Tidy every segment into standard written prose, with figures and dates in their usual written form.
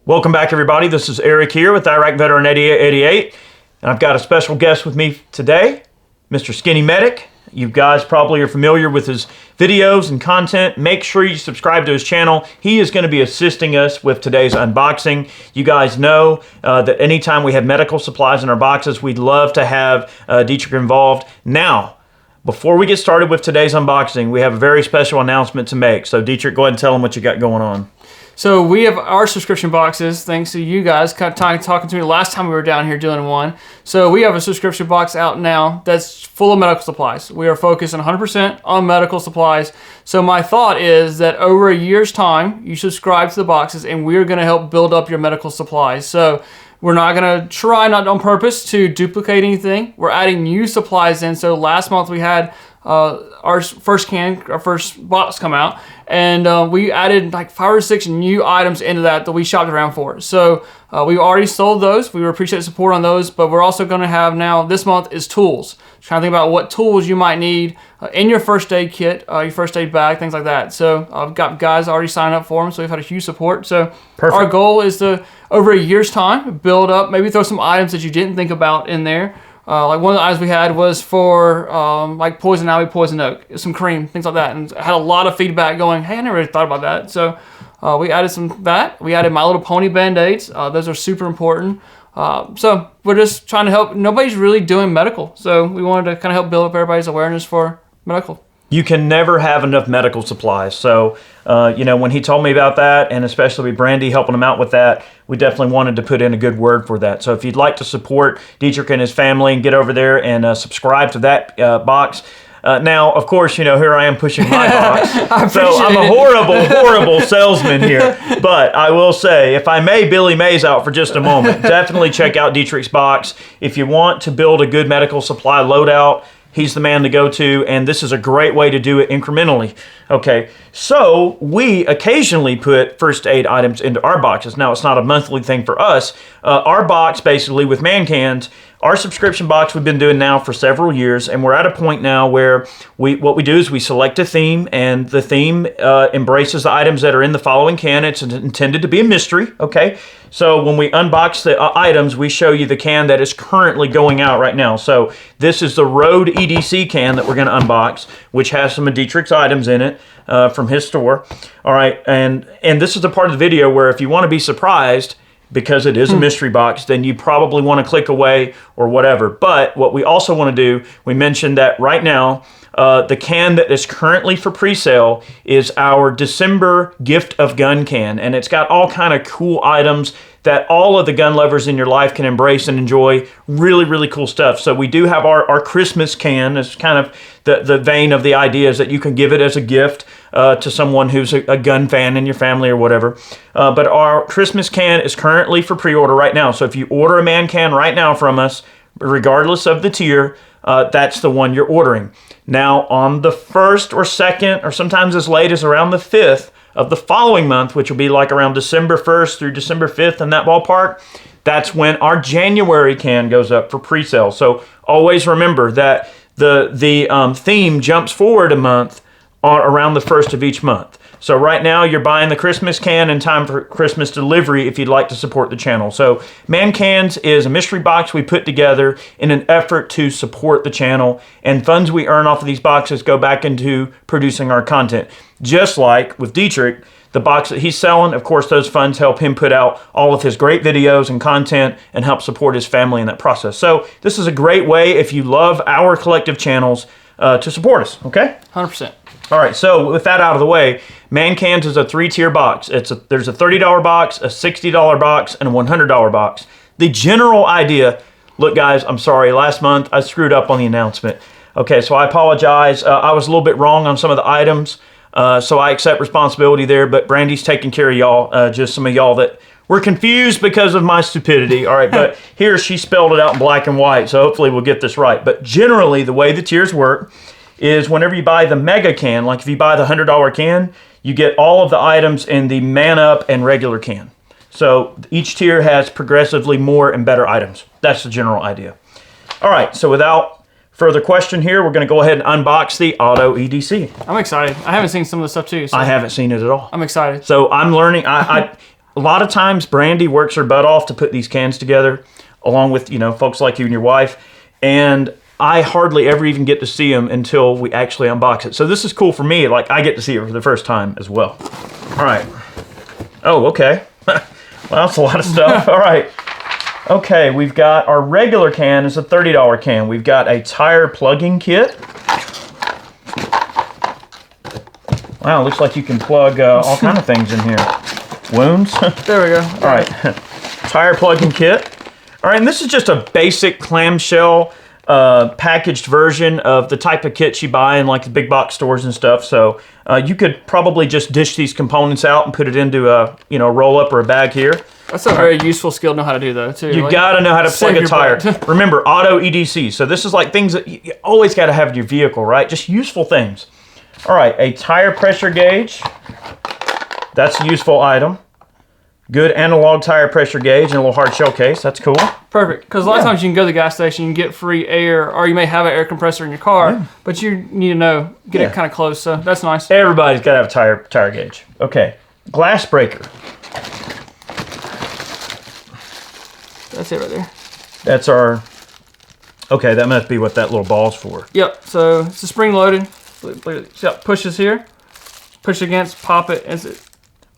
Welcome back, everybody. This is Eric here with Iraq Veteran 8888, and I've got a special guest with me today, Mr. Skinny Medic. You guys probably are familiar with his videos and content. Make sure you subscribe to his channel. He is going to be assisting us with today's unboxing. You guys know that anytime we have medical supplies in our boxes, we'd love to have Dietrich involved. Now, before we get started with today's unboxing, we have a very special announcement to make. So Dietrich, go ahead and tell them what you got going on. So we have our subscription boxes, thanks to you guys talking to me last time we were down here doing one. So we have a subscription box out now that's full of medical supplies. We are focused 100% on medical supplies. So my thought is that over a year's time, you subscribe to the boxes and we're going to help build up your medical supplies. So we're not going to try, not on purpose, to duplicate anything. We're adding new supplies in. So last month we had our first box come out, and we added like 5 or 6 new items into that we shopped around for. So we've already sold those. We appreciate the support on those, but we're also going to have now this month is tools. Trying to think about what tools you might need in your first aid kit, your first aid bag, things like that. So I've got guys already signed up for them, so we've had a huge support. So Perfect. Our goal is to, over a year's time, build up, maybe throw some items that you didn't think about in there. Like one of the items we had was for like poison ivy, poison oak, some cream, things like that, and I had a lot of feedback going, hey, I never really thought about that. So we added we added My Little Pony Band-Aids. Those are super important. So we're just trying to help. Nobody's really doing medical, so we wanted to kind of help build up everybody's awareness for medical. You can never have enough medical supplies. So, when he told me about that, and especially with Brandy helping him out with that, we definitely wanted to put in a good word for that. So if you'd like to support Dietrich and his family and get over there and subscribe to that box. Now, of course, here I am pushing my box. So I'm a horrible salesman here. But I will say, if I may Billy Mays out for just a moment, definitely check out Dietrich's box. If you want to build a good medical supply loadout, he's the man to go to, and this is a great way to do it incrementally. Okay, so we occasionally put first aid items into our boxes. Now, it's not a monthly thing for us. Our box, basically, with Man Cans, our subscription box we've been doing now for several years, and we're at a point now where what we do is we select a theme, and the theme embraces the items that are in the following can. It's intended to be a mystery, okay? So when we unbox the items, we show you the can that is currently going out right now. So this is the Road EDC can that we're going to unbox, which has some of Dietrich's items in it from his store. All right, and this is the part of the video where if you want to be surprised, because it is a mystery box, then you probably want to click away or whatever. But what we also want to do, we mentioned that right now, the can that is currently for pre-sale is our December Gift of Gun can, and it's got all kind of cool items that all of the gun lovers in your life can embrace and enjoy. Really, really cool stuff. So we do have our Christmas can. It's kind of the vein of the idea is that you can give it as a gift to someone who's a gun fan in your family or whatever. But our Christmas can is currently for pre-order right now. So if you order a Man Can right now from us, regardless of the tier, that's the one you're ordering. Now, on the 1st or 2nd, or sometimes as late as around the 5th of the following month, which will be like around December 1st through December 5th in that ballpark, that's when our January can goes up for pre-sale. So always remember that the theme jumps forward a month around the 1st of each month. So right now you're buying the Christmas can in time for Christmas delivery if you'd like to support the channel. So Man Cans is a mystery box we put together in an effort to support the channel, and funds we earn off of these boxes go back into producing our content. Just like with Dietrich, the box that he's selling, of course, those funds help him put out all of his great videos and content and help support his family in that process. So this is a great way, if you love our collective channels, to support us, okay? 100%. All right, so with that out of the way, Man Cans is a 3-tier box. There's a $30 box, a $60 box, and a $100 box. The general idea, look guys, I'm sorry, last month I screwed up on the announcement. Okay, so I apologize. I was a little bit wrong on some of the items, so I accept responsibility there, but Brandy's taking care of y'all, just some of y'all that were confused because of my stupidity. All right, but here she spelled it out in black and white, so hopefully we'll get this right. But generally, the way the tiers work is whenever you buy the mega can, like if you buy the $100 can, you get all of the items in the Man Up and regular can. So each tier has progressively more and better items. That's the general idea. All right, so without further question here, we're going to go ahead and unbox the Auto EDC. I'm excited. I haven't seen some of the stuff too. So I haven't seen it at all. I'm excited. So I'm learning. I a lot of times Brandy works her butt off to put these cans together, along with, folks like you and your wife. And I hardly ever even get to see them until we actually unbox it. So this is cool for me. Like, I get to see it for the first time as well. All right. Oh, okay. Well, that's a lot of stuff. All right. Okay, we've got our regular can is a $30 can. We've got a tire plugging kit. Wow, looks like you can plug all kind of things in here. Wounds. There we go. All right. Tire plugging kit. All right, and this is just a basic clamshell packaged version of the type of kits you buy in like the big box stores and stuff. So you could probably just dish these components out and put it into a roll up or a bag here. That's a very useful skill to know how to do, though, too. You gotta know how to plug a tire. Remember, auto EDC. So this is like things that you always gotta have in your vehicle, right? Just useful things. All right, a tire pressure gauge. That's a useful item. Good analog tire pressure gauge and a little hard shell case. That's cool. Perfect, because a lot of times you can go to the gas station and get free air, or you may have an air compressor in your car, but you need to get it kind of close, so that's nice. Everybody's got to have a tire gauge. Okay, glass breaker. That's it right there. That's our, okay, that must be what that little ball's for. Yep, so it's a spring loaded. See how it pushes here, push against, pop it,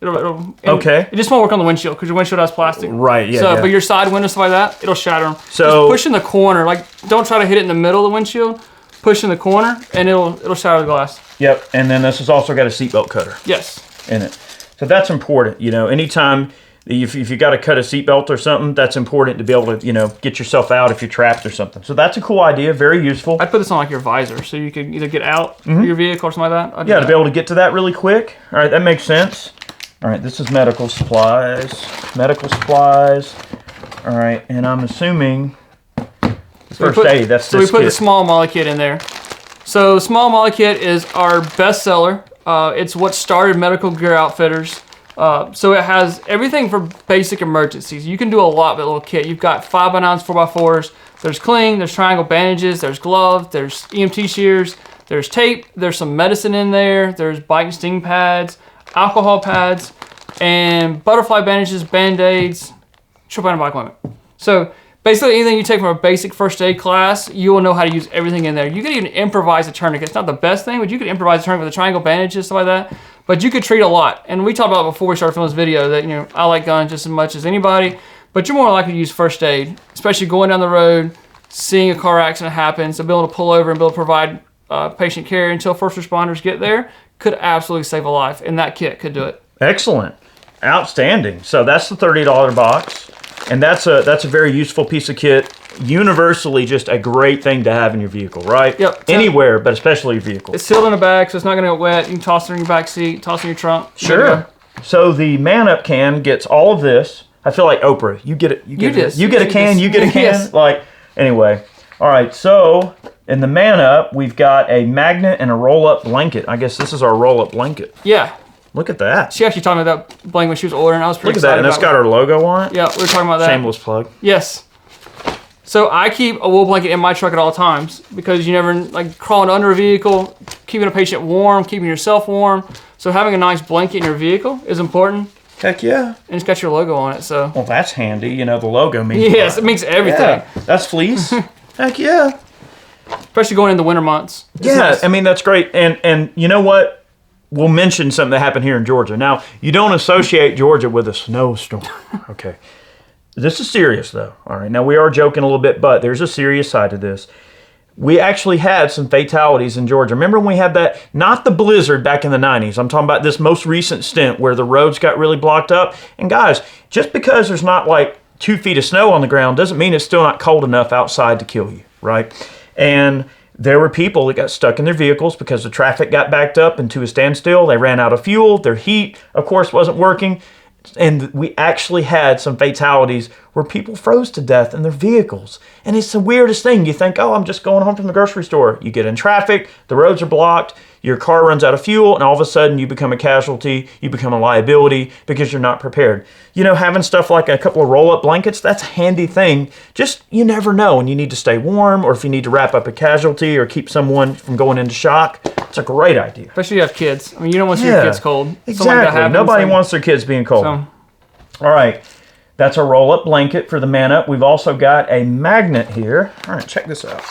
okay. It just won't work on the windshield because your windshield has plastic. Right, yeah. So, but your side windows, stuff like that, it'll shatter them. So just push in the corner, like don't try to hit it in the middle of the windshield. Push in the corner, and it'll shatter the glass. Yep, and then this has also got a seatbelt cutter. Yes. In it, so that's important. Anytime if you got to cut a seatbelt or something, that's important to be able to get yourself out if you're trapped or something. So that's a cool idea, very useful. I'd put this on like your visor, so you could either get out of your vehicle or something like that. Yeah, to be able to get to that really quick. All right, that makes sense. All right, this is medical supplies. Medical supplies. All right, and I'm assuming first aid. That's so this we put kit. the small molly kit in there. So the small molly kit is our best seller. It's what started Medical Gear Outfitters. So it has everything for basic emergencies. You can do a lot with a little kit. You've got 5x9s, 4x4s. There's cling, there's triangle bandages, there's gloves, there's EMT shears, there's tape, there's some medicine in there, there's bite and sting pads, alcohol pads, and butterfly bandages, band-aids, triple antibiotic limit. So basically anything you take from a basic first aid class, you will know how to use everything in there. You could even improvise a tourniquet. It's not the best thing, but you could improvise a tourniquet with a triangle bandages, stuff like that. But you could treat a lot. And we talked about before we started filming this video that, I like guns just as much as anybody, but you're more likely to use first aid, especially going down the road, seeing a car accident happen, so being able to pull over and be able to provide patient care until first responders get there could absolutely save a life, and that kit could do it. Excellent. Outstanding. So that's the $30 box, and that's a very useful piece of kit. Universally just a great thing to have in your vehicle, right? Yep. Anywhere, but especially your vehicle. It's sealed in a bag, so it's not going to get wet. You can toss it in your back seat, toss it in your trunk. Sure. So the Man Up can gets all of this. I feel like Oprah. You get it. You get it. You get a can. You get a can. Yes. Like, anyway. All right. So in the Man Up, we've got a magnet and a roll-up blanket. I guess this is our roll-up blanket. Yeah. Look at that. She actually told me that blanket when she was ordering. I was pretty excited. Look at that, and it's got our logo on it. Yeah, we were talking about that. Shameless plug. Yes. So I keep a wool blanket in my truck at all times because you never crawling under a vehicle, keeping a patient warm, keeping yourself warm. So having a nice blanket in your vehicle is important. Heck yeah. And it's got your logo on it, so. Well, that's handy. The logo means yes, it means everything. Yeah. That's fleece. Heck yeah. Especially going into winter months. Yeah, nice. I mean, that's great. And you know what? We'll mention something that happened here in Georgia. Now, you don't associate Georgia with a snowstorm. Okay. This is serious, though. All right. Now, we are joking a little bit, but there's a serious side to this. We actually had some fatalities in Georgia. Remember when we had that, not the blizzard back in the 90s. I'm talking about this most recent stint where the roads got really blocked up. And guys, just because there's not 2 feet of snow on the ground doesn't mean it's still not cold enough outside to kill you, right? And there were people that got stuck in their vehicles because the traffic got backed up into a standstill. They ran out of fuel. Their heat, of course, wasn't working. And we actually had some fatalities where people froze to death in their vehicles. And it's the weirdest thing. You think, oh, I'm just going home from the grocery store. You get in traffic, the roads are blocked, your car runs out of fuel, and all of a sudden you become a casualty, you become a liability because you're not prepared. Having stuff like a couple of roll-up blankets, that's a handy thing. Just, you never know when you need to stay warm or if you need to wrap up a casualty or keep someone from going into shock. It's a great idea. Especially if you have kids. I mean, you don't want to see your kids cold. Exactly. Nobody wants their kids being cold. All right. That's a roll-up blanket for the Man Up. We've also got a magnet here. All right, check this out.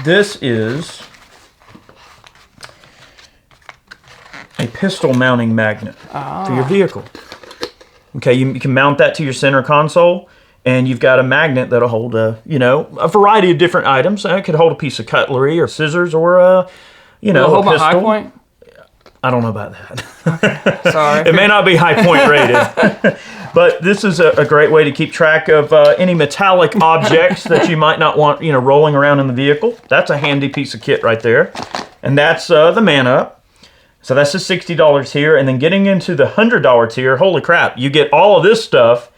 This is a pistol mounting magnet for your vehicle. Okay, you can mount that to your center console, and you've got a magnet that'll hold a variety of different items. It could hold a piece of cutlery or scissors or a hold my pistol. high point? I don't know about that. Sorry. It may not be high point rated. But this is a great way to keep track of any metallic objects that you might not want, rolling around in the vehicle. That's a handy piece of kit right there. And that's the Man Up. So that's the $60 here. And then getting into the $100 tier, holy crap, you get all of this stuff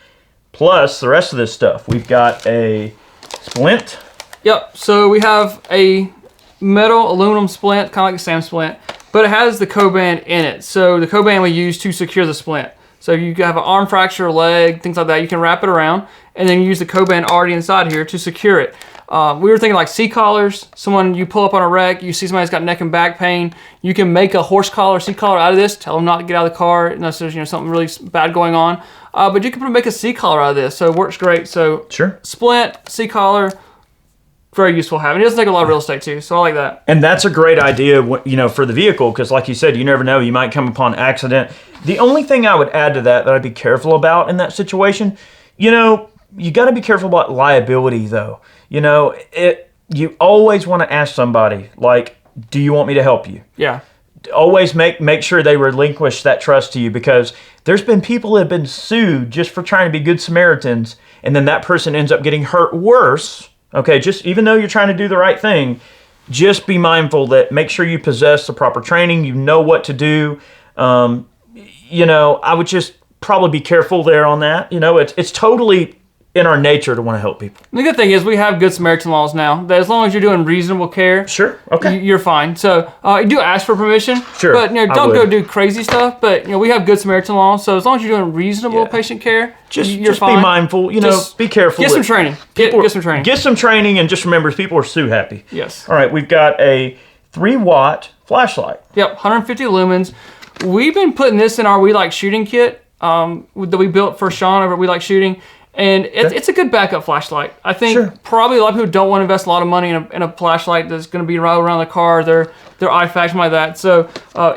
plus the rest of this stuff. We've got a splint. Yep, so we have a metal aluminum splint, kind of like a SAM splint, but it has the co-band in it. So the co-band we use to secure the splint. So you have an arm fracture, leg, things like that, you can wrap it around, and then you use the co-band already inside here to secure it. We were thinking like C-collars. You pull up on a wreck, you see somebody's got neck and back pain, you can make a horse collar, C-collar out of this, tell them not to get out of the car unless there's something really bad going on. But you can make a C-collar out of this, so it works great. So sure. Splint, C-collar, very useful having. It doesn't take a lot of real estate too, so I like that. And that's a great idea, for the vehicle, because like you said, you never know, you might come upon accident. The only thing I would add to that I'd be careful about in that situation, you got to be careful about liability though. You always want to ask somebody, like, do you want me to help you? Yeah. Always make sure they relinquish that trust to you, because there's been people that have been sued just for trying to be good Samaritans, and then that person ends up getting hurt worse. Okay, just even though you're trying to do the right thing, just be mindful that make sure you possess the proper training, you know what to do. I would just probably be careful there on that. It's totally in our nature to want to help people. The good thing is we have good Samaritan laws now, that as long as you're doing reasonable care, sure, okay, you're fine. So you do ask for permission, sure, but don't go do crazy stuff. But we have good Samaritan laws, so as long as you're doing reasonable patient care, you're fine. Be mindful. Be careful. Get some training. Get some training. Get some training, and just remember, people are so happy. Yes. All right, we've got a 3-watt flashlight. Yep, 150 lumens. We've been putting this in our We Like Shooting kit that we built for Sean over at We Like Shooting. And it's a good backup flashlight. I think probably a lot of people don't want to invest a lot of money in a flashlight that's going to be right around the car, their IFAC, something like that. So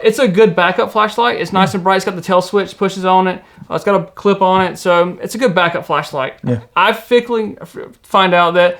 it's a good backup flashlight. It's nice and bright. It's got the tail switch, pushes on it. It's got a clip on it. So it's a good backup flashlight. Yeah. I quickly find out that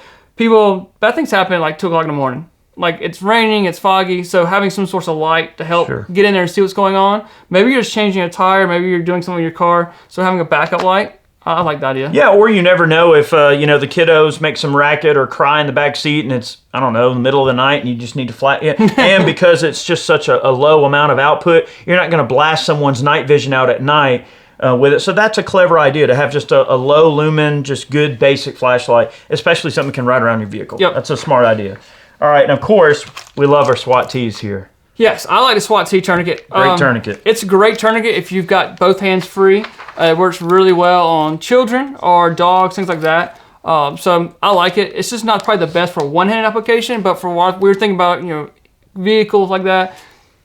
bad things happen at like 2 o'clock in the morning. Like it's raining, it's foggy, so having some source of light to help get in there and see what's going on. Maybe you're just changing a tire, maybe you're doing something with your car, so having a backup light, I like that idea. Yeah, or you never know if, the kiddos make some racket or cry in the back seat and it's, I don't know, in the middle of the night and you just need to flat it. And because it's just such a low amount of output, you're not going to blast someone's night vision out at night with it. So that's a clever idea to have just a low lumen, just good basic flashlight, especially something that can ride around your vehicle. Yep. That's a smart idea. All right, and of course, we love our SWAT tees here. Yes, I like the SWAT T tourniquet. Great tourniquet. It's a great tourniquet if you've got both hands free. It works really well on children or dogs, things like that. So I like it. It's just not probably the best for one-handed application, but for what we were thinking about, vehicles like that,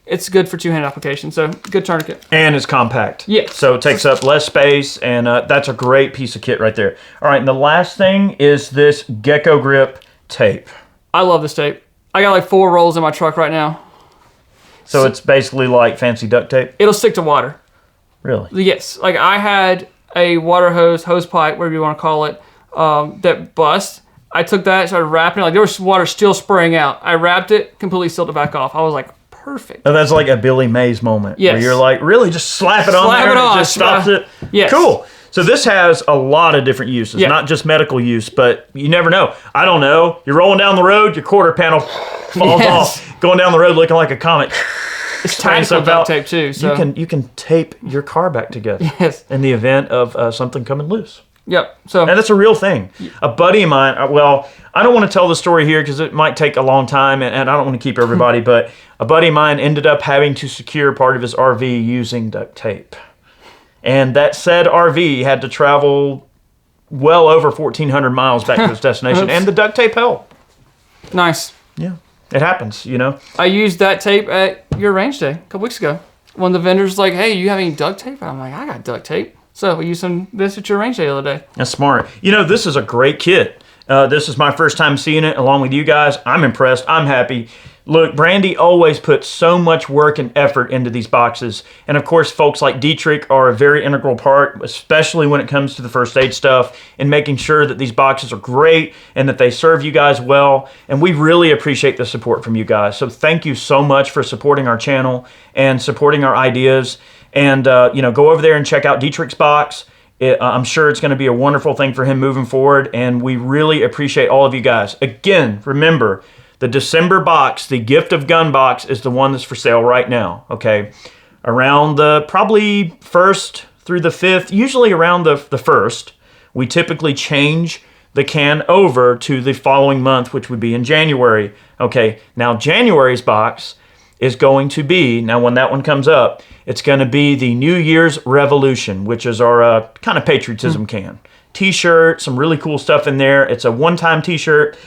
it's good for two-handed application. So good tourniquet. And it's compact. Yes. So it takes up less space, and that's a great piece of kit right there. All right, and the last thing is this Gecko Grip tape. I love this tape. I got like 4 rolls in my truck right now. So it's basically like fancy duct tape? It'll stick to water. Really? Yes. Like I had a water hose pipe, whatever you want to call it, that bust. I took that, started wrapping it. Like there was water still spraying out. I wrapped it, completely sealed it back off. I was like, perfect. And that's like a Billy Mays moment. Yes. Where you're like, really? Just slap it on there and it just stops it? Yes. Cool. So this has a lot of different uses, not just medical use, but you never know. I don't know. You're rolling down the road, your quarter panel falls off, going down the road looking like a comet. It's tactical duct tape too. So you can tape your car back together. Yes. In the event of something coming loose. Yep. So and that's a real thing. A buddy of mine. Well, I don't want to tell the story here because it might take a long time, and I don't want to keep everybody. But a buddy of mine ended up having to secure part of his RV using duct tape. And that said RV had to travel well over 1,400 miles back to its destination, and the duct tape held. Nice. Yeah, it happens, I used that tape at your range day a couple weeks ago. One of the vendors was like, hey, you have any duct tape? I'm like, I got duct tape. So we used this at your range day the other day. That's smart. You know, this is a great kit. This is my first time seeing it along with you guys. I'm impressed. I'm happy. Look, Brandy always puts so much work and effort into these boxes. And of course, folks like Dietrich are a very integral part, especially when it comes to the first aid stuff, and making sure that these boxes are great and that they serve you guys well. And we really appreciate the support from you guys. So thank you so much for supporting our channel and supporting our ideas. And, you know, go over there and check out Dietrich's box. I'm sure it's going to be a wonderful thing for him moving forward. And we really appreciate all of you guys. Again, remember, the December box, the Gift of Gun box, is the one that's for sale right now, okay? Around the probably 1st through the 5th, usually around the 1st, we typically change the can over to the following month, which would be in January, okay? Now, January's box is going to be, now when that one comes up, it's going to be the New Year's Revolution, which is our kind of patriotism can. T-shirt, some really cool stuff in there. It's a one-time T-shirt,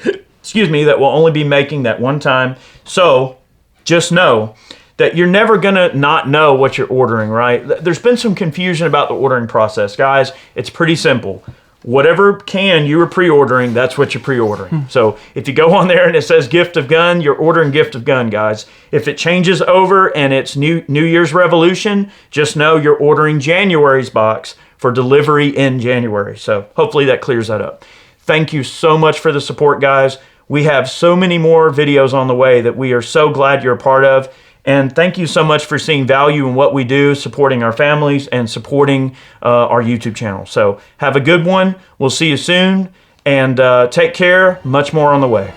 excuse me, that we'll only be making that one time. So just know that you're never gonna not know what you're ordering, right? There's been some confusion about the ordering process. Guys, it's pretty simple. Whatever can you were pre-ordering, that's what you're pre-ordering. So if you go on there and it says Gift of Gun, you're ordering Gift of Gun, guys. If it changes over and it's New Year's Revolution, just know you're ordering January's box for delivery in January. So hopefully that clears that up. Thank you so much for the support, guys. We have so many more videos on the way that we are so glad you're a part of. And thank you so much for seeing value in what we do, supporting our families and supporting our YouTube channel. So have a good one. We'll see you soon. And take care. Much more on the way.